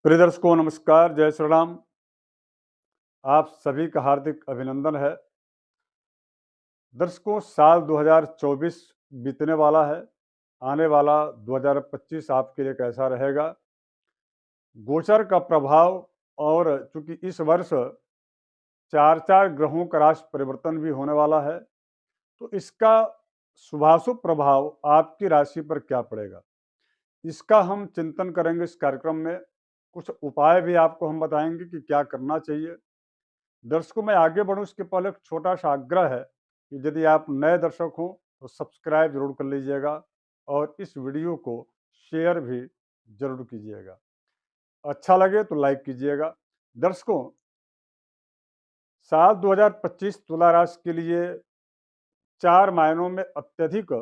प्रिय दर्शकों नमस्कार, जय श्री राम। आप सभी का हार्दिक अभिनंदन है। दर्शकों साल 2024 बीतने वाला है। आने वाला 2025 आपके लिए कैसा रहेगा? गोचर का प्रभाव और चूंकि इस वर्ष 4-4 ग्रहों का राशि परिवर्तन भी होने वाला है, तो इसका शुभाशुभ प्रभाव आपकी राशि पर क्या पड़ेगा? इसका हम चिंतन करेंगे इस कार्यक्रम में। कुछ उपाय भी आपको हम बताएंगे कि क्या करना चाहिए। दर्शकों मैं आगे बढ़ूं इसके पहले एक छोटा सा आग्रह है कि यदि आप नए दर्शक हो तो सब्सक्राइब जरूर कर लीजिएगा और इस वीडियो को शेयर भी जरूर कीजिएगा। अच्छा लगे तो लाइक कीजिएगा। दर्शकों साल 2025 तुला राशि के लिए 4 मायनों में अत्यधिक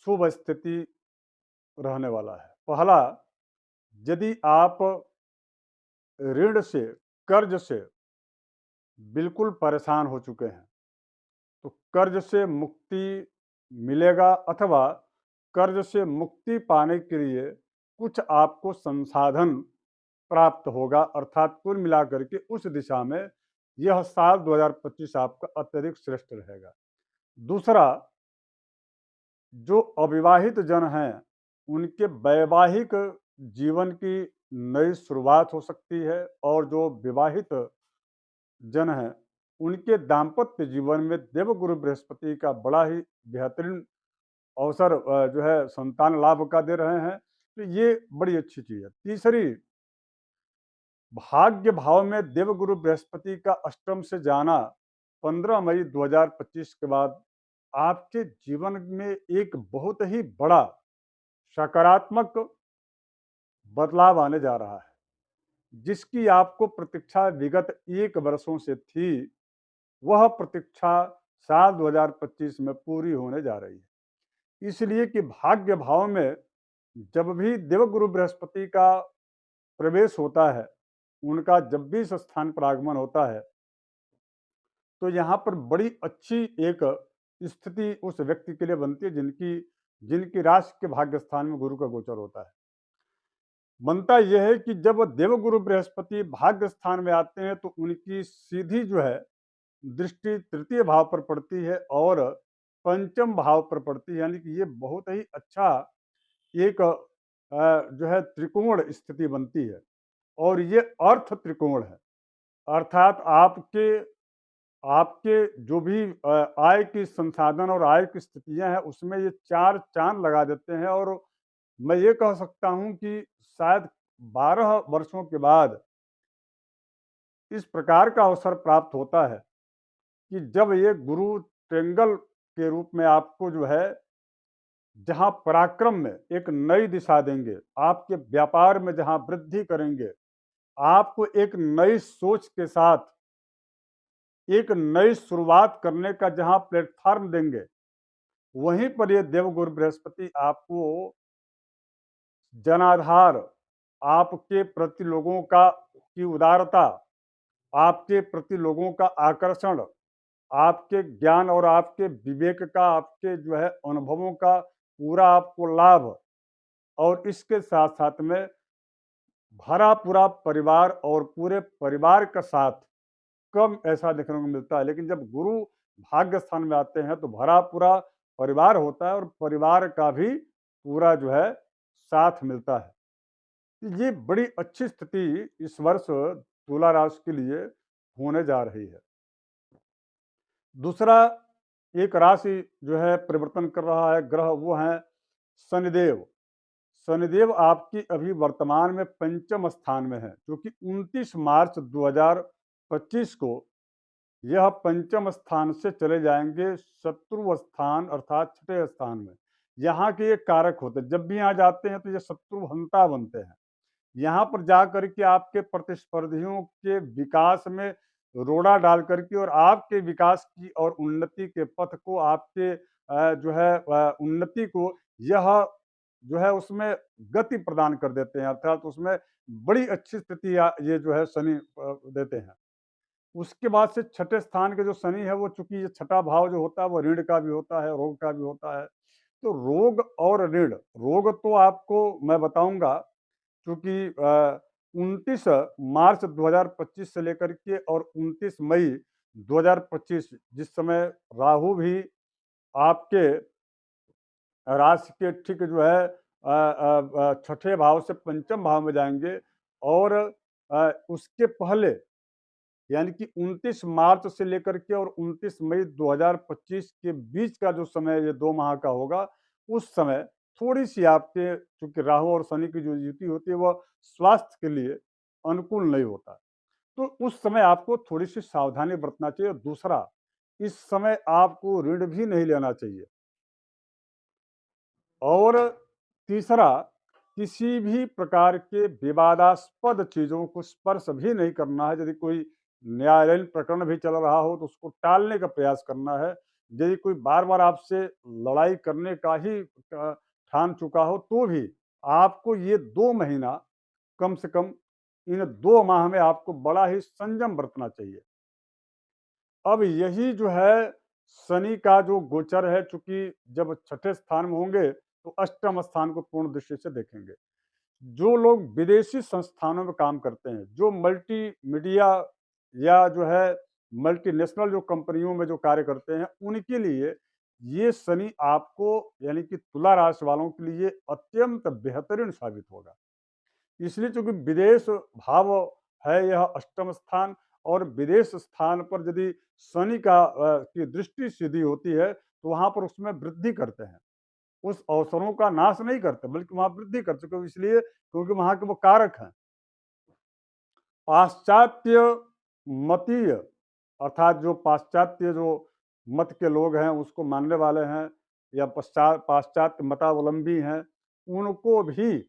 शुभ स्थिति रहने वाला है। पहला, यदि आप ऋण से, कर्ज से बिल्कुल परेशान हो चुके हैं तो कर्ज से मुक्ति मिलेगा, अथवा कर्ज से मुक्ति पाने के लिए कुछ आपको संसाधन प्राप्त होगा, अर्थात कुल मिलाकर के उस दिशा में यह साल 2025 आपका अत्यधिक श्रेष्ठ रहेगा। दूसरा, जो अविवाहित जन हैं उनके वैवाहिक जीवन की नई शुरुआत हो सकती है, और जो विवाहित जन हैं उनके दाम्पत्य जीवन में देवगुरु बृहस्पति का बड़ा ही बेहतरीन अवसर जो है संतान लाभ का दे रहे हैं, तो ये बड़ी अच्छी चीज़ है। तीसरी, भाग्य भाव में देवगुरु बृहस्पति का अष्टम से जाना 15 मई 2025 के बाद आपके जीवन में एक बहुत ही बड़ा सकारात्मक बदलाव आने जा रहा है। जिसकी आपको प्रतीक्षा विगत 1 वर्षों से थी, वह प्रतीक्षा साल 2025 में पूरी होने जा रही है। इसलिए कि भाग्य भाव में जब भी देवगुरु बृहस्पति का प्रवेश होता है, उनका जब भी इस स्थान पर आगमन होता है, तो यहाँ पर बड़ी अच्छी एक स्थिति उस व्यक्ति के लिए बनती है जिनकी जिनकी राशि के भाग्य स्थान में गुरु का गोचर होता है। बनता यह है कि जब देवगुरु बृहस्पति भाग्य स्थान में आते हैं तो उनकी सीधी जो है दृष्टि तृतीय भाव पर पड़ती है और पंचम भाव पर पड़ती है, यानी कि ये बहुत ही अच्छा एक जो है त्रिकोण स्थिति बनती है, और ये अर्थ त्रिकोण है। अर्थात आपके आपके जो भी आय की संसाधन और आय की स्थितियां हैं उसमें ये 4 चांद लगा देते हैं, और मैं ये कह सकता हूं कि शायद 12 वर्षों के बाद इस प्रकार का अवसर प्राप्त होता है कि जब ये गुरु ट्रेंगल के रूप में आपको जो है, जहां पराक्रम में एक नई दिशा देंगे, आपके व्यापार में जहां वृद्धि करेंगे, आपको एक नई सोच के साथ एक नई शुरुआत करने का जहां प्लेटफॉर्म देंगे, वहीं पर ये देवगुरु बृहस्पति आपको जनाधार, आपके प्रति लोगों का की उदारता, आपके प्रति लोगों का आकर्षण, आपके ज्ञान और आपके विवेक का, आपके जो है अनुभवों का पूरा आपको लाभ, और इसके साथ साथ में भरा पूरा परिवार, और पूरे परिवार का साथ कम ऐसा देखने को मिलता है। लेकिन जब गुरु भाग्य स्थान में आते हैं तो भरा पूरा परिवार होता है, और परिवार का भी पूरा जो है साथ मिलता है। ये बड़ी अच्छी स्थिति इस वर्ष तुला राशि के लिए होने जा रही है। दूसरा, एक राशि जो है परिवर्तन कर रहा है ग्रह, वो है शनिदेव। शनिदेव आपकी अभी वर्तमान में पंचम स्थान में है, क्योंकि 29 मार्च 2025 को यह पंचम स्थान से चले जाएंगे शत्रु स्थान, अर्थात छठे स्थान में। यहाँ के ये कारक होते हैं, जब भी यहाँ जाते हैं तो ये शत्रुहंता बनते हैं। यहाँ पर जा करके आपके प्रतिस्पर्धियों के विकास में रोड़ा डाल करके और आपके विकास की और उन्नति के पथ को, आपके जो है उन्नति को यह जो है उसमें गति प्रदान कर देते हैं, अर्थात उसमें बड़ी अच्छी स्थिति ये जो है शनि देते हैं। उसके बाद से छठे स्थान के जो शनि है, वो चूंकि ये छठा भाव जो होता है वो ऋण का भी होता है, रोग का भी होता है। तो रोग और ऋण, रोग तो आपको मैं बताऊंगा, क्योंकि 29 मार्च 2025 से लेकर के और 29 मई 2025 जिस समय राहु भी आपके राशि के ठीक जो है छठे भाव से पंचम भाव में जाएंगे और उसके पहले यानी कि 29 मार्च से लेकर के और 29 मई 2025 के बीच का जो समय ये 2 माह का होगा, उस समय थोड़ी-सी आपके चूँकि राहु और शनि की जो युति होती है वह स्वास्थ्य के लिए अनुकूल नहीं होता। तो उस समय आपको थोड़ी-सी सावधानी बरतना चाहिए और दूसरा, इस समय आपको ऋण भी नहीं लेना चाहिए। और तीसरा, किसी भी प्रकार के विवादास्पद चीज़ों को स्पर्श भी नहीं करना है। यदि कोई न्यायालयीन प्रकरण भी चल रहा हो तो उसको टालने का प्रयास करना है। यदि कोई बार-बार आपसे लड़ाई करने का ही ठान चुका हो तो भी आपको ये 2 महीना कम से कम इन 2 माह में आपको बड़ा ही संयम बरतना चाहिए। अब यही जो है शनि का जो गोचर है, चूँकि जब छठे स्थान में होंगे तो अष्टम स्थान को पूर्ण दृष्टि से देखेंगे। जो लोग विदेशी संस्थानों में काम करते हैं, जो मल्टीमीडिया या जो है मल्टीनेशनल जो कंपनियों में जो कार्य करते हैं, उनके लिए ये शनि आपको यानी कि तुला राशि वालों के लिए अत्यंत बेहतरीन साबित होगा। इसलिए चूँकि विदेश भाव है यह अष्टम स्थान और विदेश स्थान पर यदि शनि की दृष्टि सीधी होती है, तो वहाँ पर उसमें वृद्धि करते हैं। उस अवसरों का नाश नहीं करते, बल्कि वहाँ वृद्धि कर चुके इसलिए क्योंकि वहाँ के वो कारक हैं। पाश्चात्य मतीय अर्थात जो पाश्चात्य जो मत के लोग हैं, उसको मानने वाले हैं या पाश्चात्य मतावलंबी हैं, उनको भी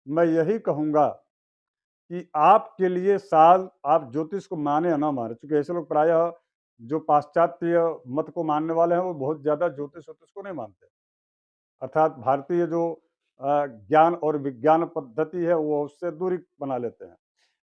मैं यही कहूँगा कि आपके लिए साल आप ज्योतिष को माने या ना माने, चूँकि ऐसे लोग प्रायः जो पाश्चात्य मत को मानने वाले हैं, वो बहुत ज़्यादा ज्योतिष-वोतिष को नहीं मानते। अर्थात भारतीय जो ज्ञान और विज्ञान पद्धति है, वो उससे दूरी बना लेते हैं।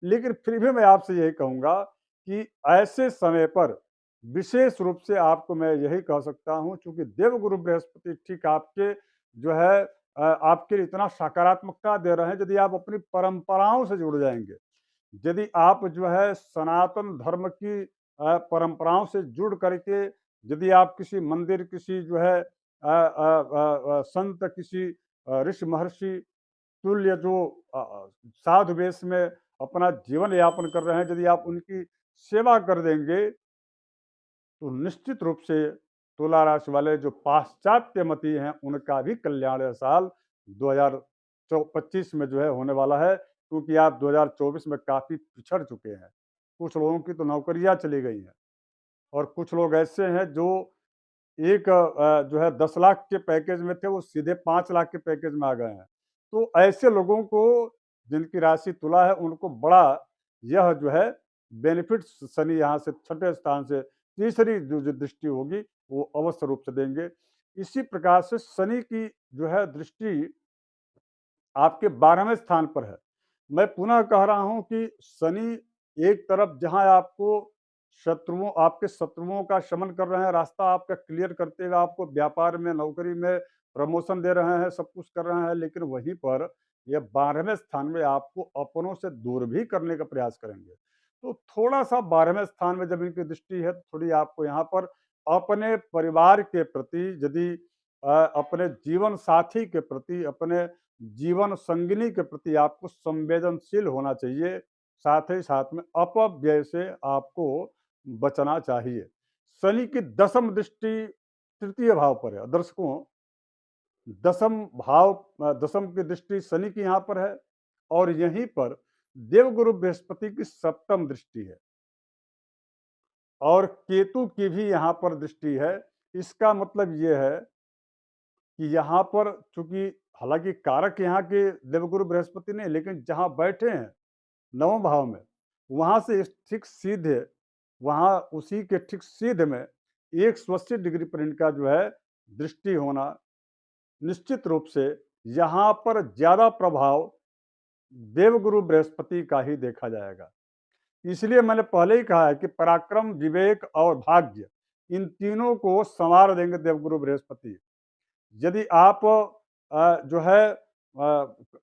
लेकिन फिर भी मैं आपसे यही कहूँगा कि ऐसे समय पर विशेष रूप से आपको मैं यही कह सकता हूँ, चूँकि देवगुरु बृहस्पति ठीक आपके जो है आपके लिए इतना सकारात्मकता दे रहे हैं, यदि आप अपनी परंपराओं से जुड़ जाएँगे, यदि आप जो है सनातन धर्म की परंपराओं से जुड़ करके यदि आप किसी मंदिर, किसी जो है संत, किसी ऋषि महर्षि तुल्य जो साधु वेश में अपना जीवन यापन कर रहे हैं, यदि आप उनकी सेवा कर देंगे तो निश्चित रूप से तुला राशि वाले जो पाश्चात्यमती हैं, उनका भी कल्याण यह साल 2025 में जो है होने वाला है, क्योंकि आप 2024 में काफ़ी पिछड़ चुके हैं। कुछ लोगों की तो नौकरियाँ चली गई हैं और कुछ लोग ऐसे हैं जो एक जो है 10 लाख के पैकेज में थे, वो सीधे 5 लाख के पैकेज में आ गए हैं। तो ऐसे लोगों को जिनकी राशि तुला है, उनको बड़ा यह जो है बेनिफिट शनि यहाँ से छठे स्थान से तीसरी जो दृष्टि होगी, वो अवश्य रूप से देंगे। इसी प्रकार से शनि की जो है दृष्टि आपके 12वें स्थान पर है। मैं पुनः कह रहा हूँ कि शनि एक तरफ जहाँ आपके शत्रुओं का शमन कर रहे हैं, रास्ता आपका क्लियर करते हुए आपको व्यापार में, नौकरी में प्रमोशन दे रहे हैं, सब कुछ कर रहे हैं, लेकिन वहीं पर ये 12वें स्थान में आपको अपनों से दूर भी करने का प्रयास करेंगे। तो थोड़ा-सा 12वें स्थान में जब इनकी दृष्टि है, तो थोड़ी आपको यहाँ पर अपने परिवार के प्रति यदि अपने जीवन साथी के प्रति, अपने जीवन संगिनी के प्रति आपको संवेदनशील होना चाहिए। साथ ही साथ में अपव्यय से आपको बचना चाहिए। शनि की दसम दृष्टि तृतीय भाव पर है। दर्शकों, दसम की दृष्टि शनि की यहाँ पर है और यहीं पर देवगुरु बृहस्पति की सप्तम दृष्टि है और केतु की भी यहाँ पर दृष्टि है। इसका मतलब ये है कि यहाँ पर चूँकि हालाँकि कारक यहाँ के देवगुरु बृहस्पति नहीं, लेकिन जहाँ बैठे हैं नवम भाव में, वहाँ से ठीक सीधे वहाँ उसी के ठीक सीधे में 180 डिग्री पर इनका जो है दृष्टि होना, निश्चित रूप से यहाँ पर ज़्यादा प्रभाव देवगुरु बृहस्पति का ही देखा जाएगा। इसलिए मैंने पहले ही कहा है कि पराक्रम, विवेक और भाग्य, इन तीनों को सँवार देंगे देवगुरु बृहस्पति। यदि आप जो है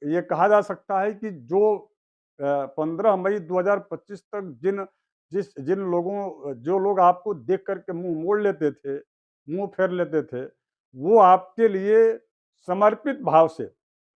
ये कहा जा सकता है कि जो 15 मई 2025 तक जिन लोगों जो लोग आपको देख कर के मुँह मोड़ लेते थे, मुँह फेर लेते थे, वो आपके लिए समर्पित भाव से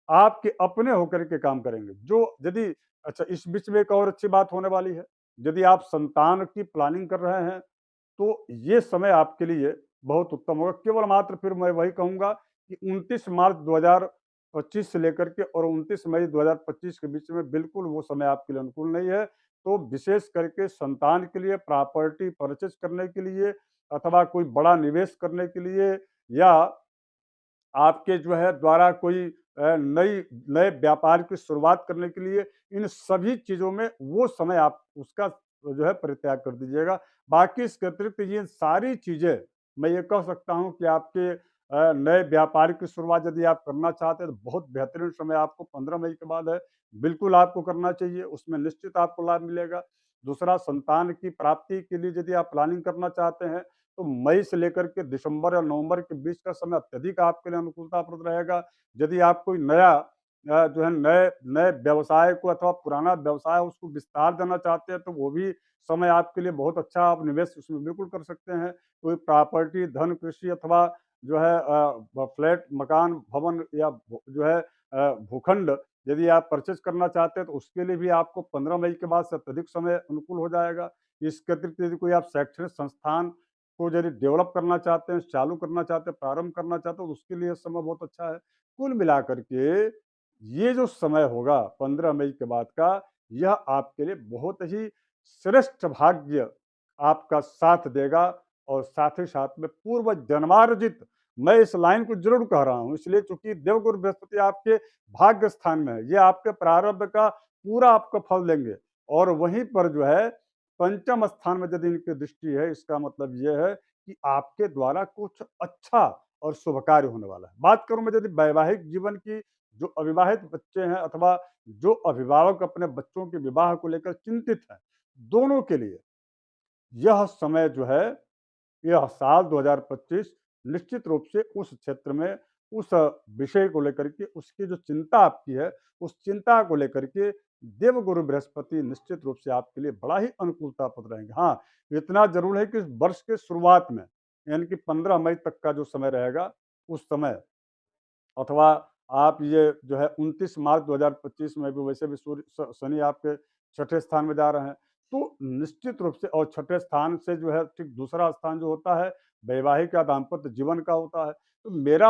आपके अपने होकर के काम करेंगे। जो यदि अच्छा इस बीच में एक और अच्छी बात होने वाली है, यदि आप संतान की प्लानिंग कर रहे हैं, तो ये समय आपके लिए बहुत उत्तम होगा। केवल मात्र फिर मैं वही कहूँगा कि 29 मार्च 2025 से लेकर के और 29 मई 2025 के बीच में बिल्कुल वो समय आपके लिए अनुकूल नहीं है। तो विशेष करके संतान के लिए प्रॉपर्टी परचेज़ करने के लिए अथवा कोई बड़ा निवेश करने के लिए या आपके जो है द्वारा कोई नए व्यापार की शुरुआत करने के लिए इन सभी चीज़ों में वो समय आप उसका जो है परित्याग कर दीजिएगा। बाकी इसके अतिरिक्त ये सारी चीज़ें मैं ये कह सकता हूँ कि आपके नए व्यापार की शुरुआत यदि आप करना चाहते हैं तो बहुत बेहतरीन समय आपको 15 मई के बाद है। बिल्कुल आपको करना चाहिए, उसमें निश्चित आपको लाभ मिलेगा। दूसरा संतान की प्राप्ति के लिए यदि आप प्लानिंग करना चाहते हैं तो मई से लेकर के दिसंबर या नवंबर के बीच का समय अत्यधिक आपके लिए अनुकूलताप्रद रहेगा। यदि आप कोई नया जो है नए नए व्यवसाय को अथवा पुराना व्यवसाय है उसको विस्तार देना चाहते हैं तो वो भी समय आपके लिए बहुत अच्छा आप निवेश उसमें बिल्कुल कर सकते हैं। कोई प्रॉपर्टी, धन, कृषि अथवा जो है फ्लैट, मकान, भवन या जो है भूखंड यदि आप परचेज़ करना चाहते हैं तो उसके लिए भी आपको 15 मई के बाद से अत्यधिक समय अनुकूल हो जाएगा। इसके अतिरिक्त यदि कोई आप शैक्षणिक संस्थान को यदि डेवलप करना चाहते हैं, चालू करना चाहते हैं, प्रारंभ करना चाहते हैं, तो उसके लिए समय बहुत अच्छा है। कुल मिलाकर के ये जो समय होगा 15 मई के बाद का, यह आपके लिए बहुत ही श्रेष्ठ भाग्य आपका साथ देगा और साथ ही साथ में पूर्व जन्मार्जित मैं इस लाइन को ज़रूर कह रहा हूँ इसलिए चूँकि देवगुरु बृहस्पति आपके भाग्य स्थान में है। ये आपके प्रारब्ध का पूरा आपको फल देंगे और वहीं पर जो है पंचम स्थान में यदि इनकी दृष्टि है, इसका मतलब ये है कि आपके द्वारा कुछ अच्छा और शुभ कार्य होने वाला है। बात करूँ मैं यदि वैवाहिक जीवन की, जो अविवाहित बच्चे हैं अथवा जो अभिभावक अपने बच्चों के विवाह को लेकर चिंतित हैं, दोनों के लिए यह समय जो है, यह साल 2025 निश्चित रूप से उस क्षेत्र में, उस विषय को लेकर के उसकी जो चिंता आपकी है, उस चिंता को लेकर के देवगुरु बृहस्पति निश्चित रूप से आपके लिए बड़ा ही अनुकूलताप्रद रहेंगे। हाँ, इतना ज़रूर है कि इस वर्ष के शुरुआत में, यानी कि 15 मई तक का जो समय रहेगा, उस समय अथवा आप ये जो है 29 मार्च 2025 में भी वैसे भी शनि आपके छठे स्थान में जा रहे हैं। तो निश्चित रूप से और छठे स्थान से जो है ठीक दूसरा स्थान जो होता है, वैवाहिक या दाम्पत्य जीवन का होता है। तो मेरा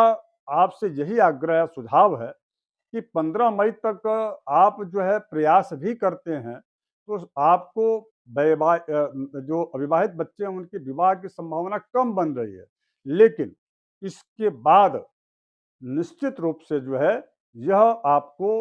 आपसे यही आग्रह है, सुझाव है कि 15 मई तक आप जो है प्रयास भी करते हैं, तो आपको जो अविवाहित बच्चे हैं उनके विवाह की संभावना कम बन रही है। लेकिन इसके बाद निश्चित रूप से जो है यह आपको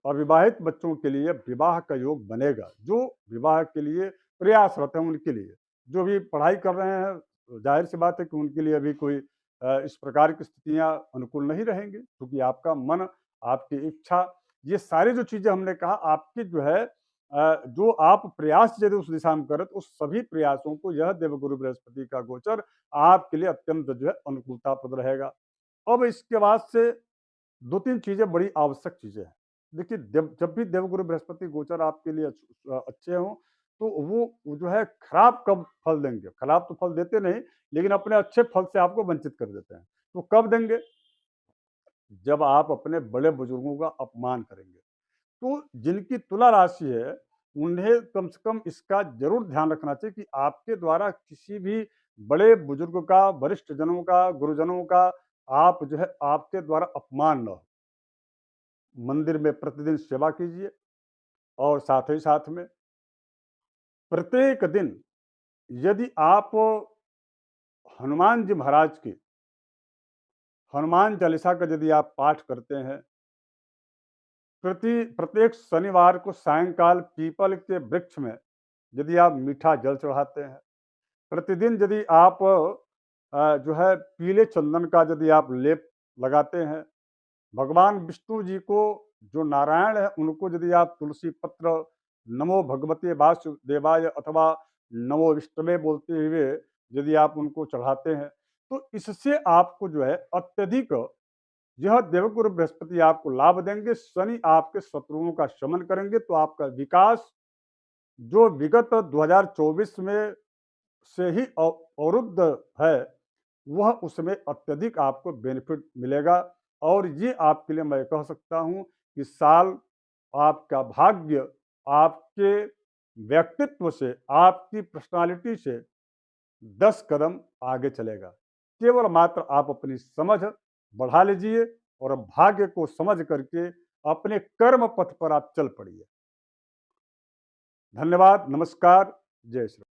अविवाहित बच्चों के लिए विवाह का योग बनेगा, जो विवाह के लिए प्रयासरत हैं उनके लिए। जो भी पढ़ाई कर रहे हैं, ज़ाहिर-सी बात है कि उनके लिए अभी कोई इस प्रकार की स्थितियाँ अनुकूल नहीं रहेंगी, क्योंकि आपका मन, आपकी इच्छा, ये सारी जो चीज़ें हमने कहा आपकी जो है जो आप प्रयास यदि उस दिशा में करें, तो उस सभी प्रयासों को यह देवगुरु बृहस्पति का गोचर आपके लिए अत्यंत जो है अनुकूलताप्रद रहेगा। अब इसके बाद से 2-3 चीज़ें बड़ी आवश्यक चीज़ें हैं। देखिए जब भी देवगुरु बृहस्पति गोचर आपके लिए अच्छे हों, तो वो जो है खराब कब फल देंगे? खराब तो फल देते नहीं, लेकिन अपने अच्छे फल से आपको वंचित कर देते हैं। तो कब देंगे? जब आप अपने बड़े बुजुर्गों का अपमान करेंगे। तो जिनकी तुला राशि है, उन्हें कम से कम इसका ज़रूर ध्यान रखना चाहिए कि आपके द्वारा किसी भी बड़े बुजुर्ग का, वरिष्ठ जनों का, गुरुजनों का आप जो है आपके द्वारा अपमान ना हो। मंदिर में प्रतिदिन सेवा कीजिए और साथ ही साथ में प्रत्येक दिन यदि आप हनुमान जी महाराज की हनुमान चालीसा का यदि आप पाठ करते हैं, प्रत्येक शनिवार को सायंकाल पीपल के वृक्ष में यदि आप मीठा जल चढ़ाते हैं, प्रतिदिन यदि आप जो है पीले चंदन का यदि आप लेप लगाते हैं, भगवान विष्णु जी को, जो नारायण है उनको यदि आप तुलसी पत्र, नमो भगवते वासुदेवाय अथवा नमो विष्णवे बोलते हुए यदि आप उनको चढ़ाते हैं, तो इससे आपको जो है अत्यधिक यह देवगुरु बृहस्पति आपको लाभ देंगे। शनि आपके शत्रुओं का शमन करेंगे, तो आपका विकास जो विगत 2024 में से ही अवरुद्ध है, वह उसमें अत्यधिक आपको बेनिफिट मिलेगा। और ये आपके लिए मैं कह सकता हूँ कि साल आपका भाग्य आपके व्यक्तित्व से, आपकी पर्सनालिटी से 10 कदम आगे चलेगा। केवल मात्र आप अपनी समझ बढ़ा लीजिए और भाग्य को समझ करके अपने कर्म पथ पर आप चल पड़िए। धन्यवाद, नमस्कार, जय श्री